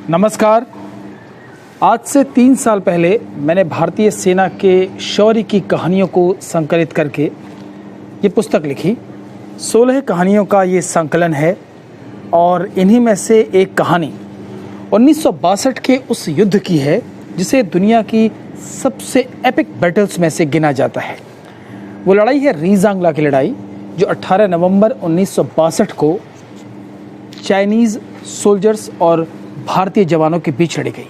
नमस्कार। आज से 3 साल पहले मैंने भारतीय सेना के शौर्य की कहानियों को संकलित करके ये पुस्तक लिखी। 16 कहानियों का ये संकलन है और इन्हीं में से एक कहानी 1962 के उस युद्ध की है जिसे दुनिया की सबसे एपिक बैटल्स में से गिना जाता है। वो लड़ाई है रीजांगला की लड़ाई, जो 18 नवंबर 1962 को चाइनीज़ सोल्जर्स और भारतीय जवानों के बीच लड़ी गई।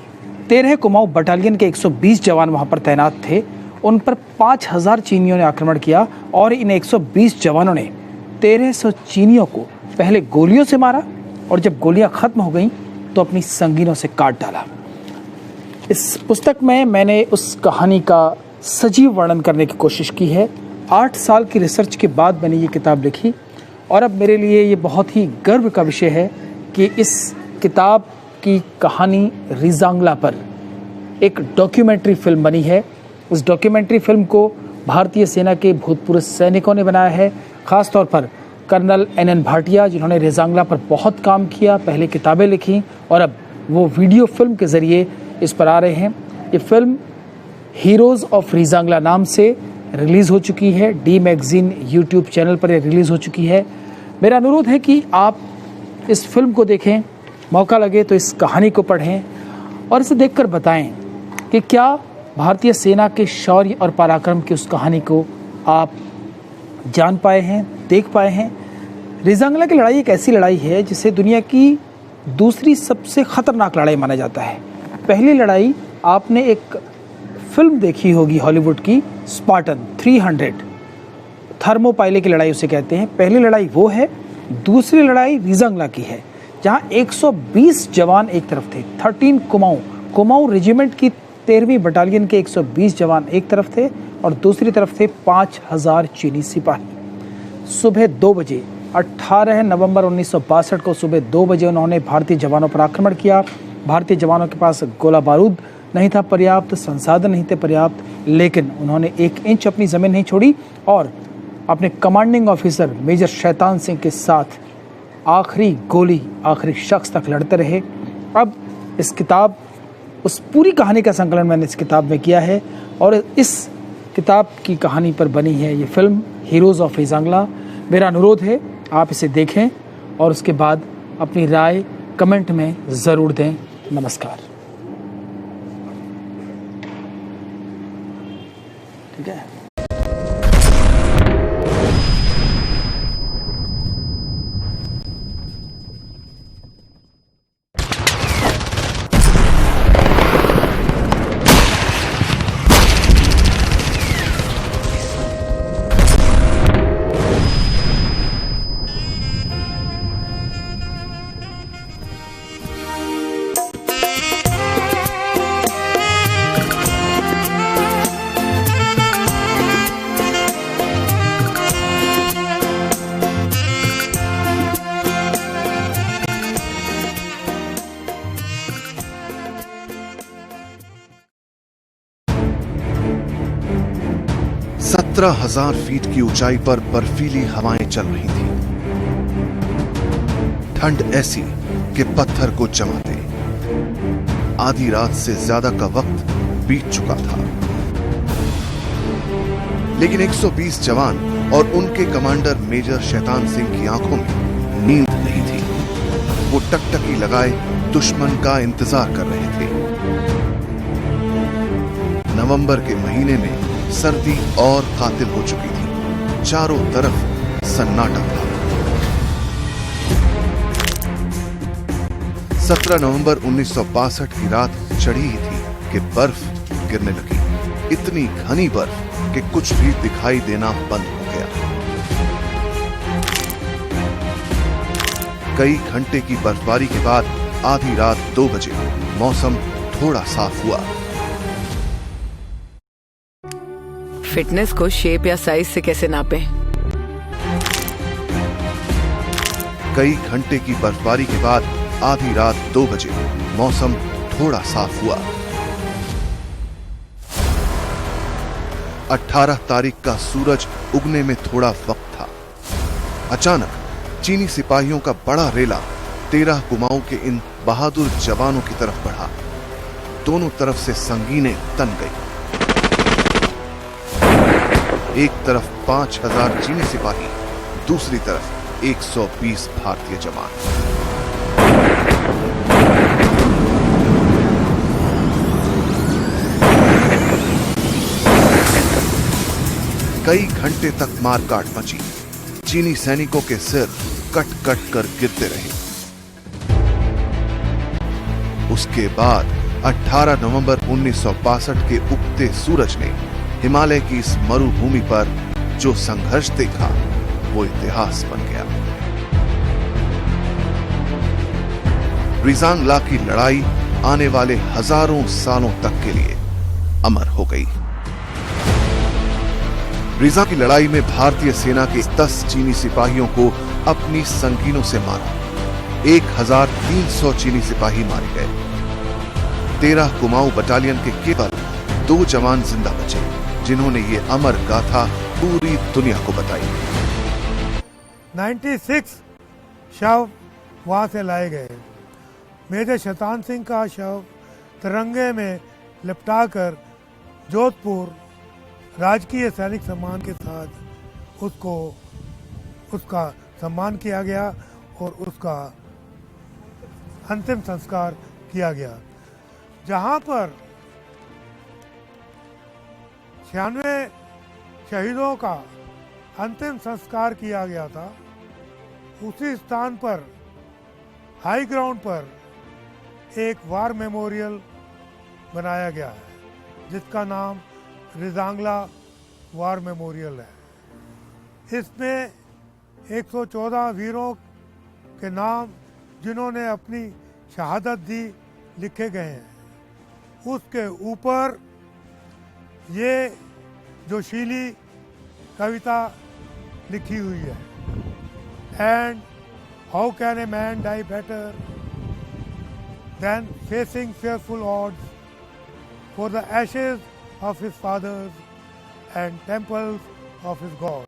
13 कुमाऊं बटालियन के 120 जवान वहां पर तैनात थे। उन पर 5000 चीनियों ने आक्रमण किया और इन 120 जवानों ने 1300 चीनियों को पहले गोलियों से मारा और जब गोलियां खत्म हो गईं तो अपनी संगीनों से काट डाला। इस पुस्तक में मैंने उस कहानी का सजीव वर्णन करने की कोशिश की है। 8 साल की रिसर्च के बाद मैंने ये किताब लिखी और अब मेरे लिए ये बहुत ही गर्व का विषय है कि इस किताब की कहानी रीजांगला पर एक डॉक्यूमेंट्री फिल्म बनी है। उस डॉक्यूमेंट्री फिल्म को भारतीय सेना के भूतपूर्व सैनिकों ने बनाया है, ख़ास तौर पर कर्नल NN भाटिया, जिन्होंने रीजांगला पर बहुत काम किया, पहले किताबें लिखी और अब वो वीडियो फिल्म के ज़रिए इस पर आ रहे हैं। ये फिल्म हीरोज़ ऑफ रीजांगला नाम से रिलीज़ हो चुकी है। डी मैगज़ीन यूट्यूब चैनल पर रिलीज़ हो चुकी है। मेरा अनुरोध है कि आप इस फिल्म को देखें, मौका लगे तो इस कहानी को पढ़ें और इसे देखकर बताएं कि क्या भारतीय सेना के शौर्य और पराक्रम की उस कहानी को आप जान पाए हैं, देख पाए हैं। रीजांगला की लड़ाई एक ऐसी लड़ाई है जिसे दुनिया की दूसरी सबसे ख़तरनाक लड़ाई माना जाता है। पहली लड़ाई आपने एक फिल्म देखी होगी हॉलीवुड की, स्पार्टन 300, थर्मोपाइले की लड़ाई उसे कहते हैं। पहली लड़ाई वो है। दूसरी लड़ाई रीजांगला की है, जहां 120 जवान एक तरफ थे। 13 कुमाऊं रेजिमेंट की 13वीं बटालियन के 120 जवान एक तरफ थे और दूसरी तरफ थे 5000 चीनी सिपाही। सुबह 2 बजे 18 नवंबर 1962 को सुबह 2 बजे उन्होंने भारतीय जवानों पर आक्रमण किया। भारतीय जवानों के पास गोला बारूद नहीं था पर्याप्त, संसाधन नहीं थे पर्याप्त, लेकिन उन्होंने 1 इंच अपनी ज़मीन नहीं छोड़ी और अपने commanding officer major Shaitan Singh के साथ आखिरी गोली, आखिरी शख्स तक लड़ते रहे। अब इस किताब, उस पूरी कहानी का संकलन मैंने इस किताब में किया है और इस किताब की कहानी पर बनी है ये फिल्म हीरोज़ ऑफ रीजांगला। मेरा अनुरोध है आप इसे देखें और उसके बाद अपनी राय कमेंट में ज़रूर दें। नमस्कार। ठीक है। सत्रह 17,000 फीट की ऊंचाई पर बर्फीली हवाएं चल रही थी। ठंड ऐसी कि पत्थर को जमा दे। आधी रात से ज्यादा का वक्त बीत चुका था, लेकिन 120 जवान और उनके कमांडर मेजर शैतान सिंह की आंखों में नींद नहीं थी। वो टकटकी लगाए दुश्मन का इंतजार कर रहे थे। नवंबर के महीने में सर्दी और कातिल हो चुकी थी। चारों तरफ सन्नाटा था। 17 नवंबर 1962 की रात चढ़ी ही थी कि बर्फ गिरने लगी। इतनी घनी बर्फ कि कुछ भी दिखाई देना बंद हो गया। कई घंटे की बर्फबारी के बाद आधी रात 2 बजे मौसम थोड़ा साफ हुआ। फिटनेस को शेप या साइज से कैसे नापें? कई घंटे की बर्फबारी के बाद आधी रात 2 बजे मौसम थोड़ा साफ हुआ। 18 तारीख का सूरज उगने में थोड़ा वक्त था। अचानक चीनी सिपाहियों का बड़ा रेला 13 कुमाऊं के इन बहादुर जवानों की तरफ बढ़ा। दोनों तरफ से संगीनें तन गई। एक तरफ 5000 चीनी सिपाही, दूसरी तरफ 120 भारतीय जवान। कई घंटे तक मारकाट मची। चीनी सैनिकों के सिर कट कट कर गिरते रहे। उसके बाद 18 नवंबर 1962 के उगते सूरज ने हिमालय की इस मरुभूमि पर जो संघर्ष देखा वो इतिहास बन गया। रिजांग ला की लड़ाई आने वाले हजारों सालों तक के लिए अमर हो गई। रिजांग की लड़ाई में भारतीय सेना के 10 चीनी सिपाहियों को अपनी संगीनों से मारा। 1300 चीनी सिपाही मारे गए। 13 कुमाऊं बटालियन के केवल 2 जवान जिंदा बचे, जिन्होंने ये अमर गाथा पूरी दुनिया को बताई। 96 शव वहां से लाए गए। मेजर शैतान सिंह का शव तिरंगे में लिपटाकर जोधपुर राजकीय सैनिक सम्मान के साथ उसका सम्मान किया गया और उसका अंतिम संस्कार किया गया। जहां पर 96 शहीदों का अंतिम संस्कार किया गया था, उसी स्थान पर हाई ग्राउंड पर एक वार मेमोरियल बनाया गया है, जिसका नाम रिजांगला वार मेमोरियल है। इसमें 114 वीरों के नाम जिन्होंने अपनी शहादत दी लिखे गए हैं। उसके ऊपर ये जोशीली कविता लिखी हुई है, and how can a man die better than facing fearful odds for the ashes of his fathers and temples of his God.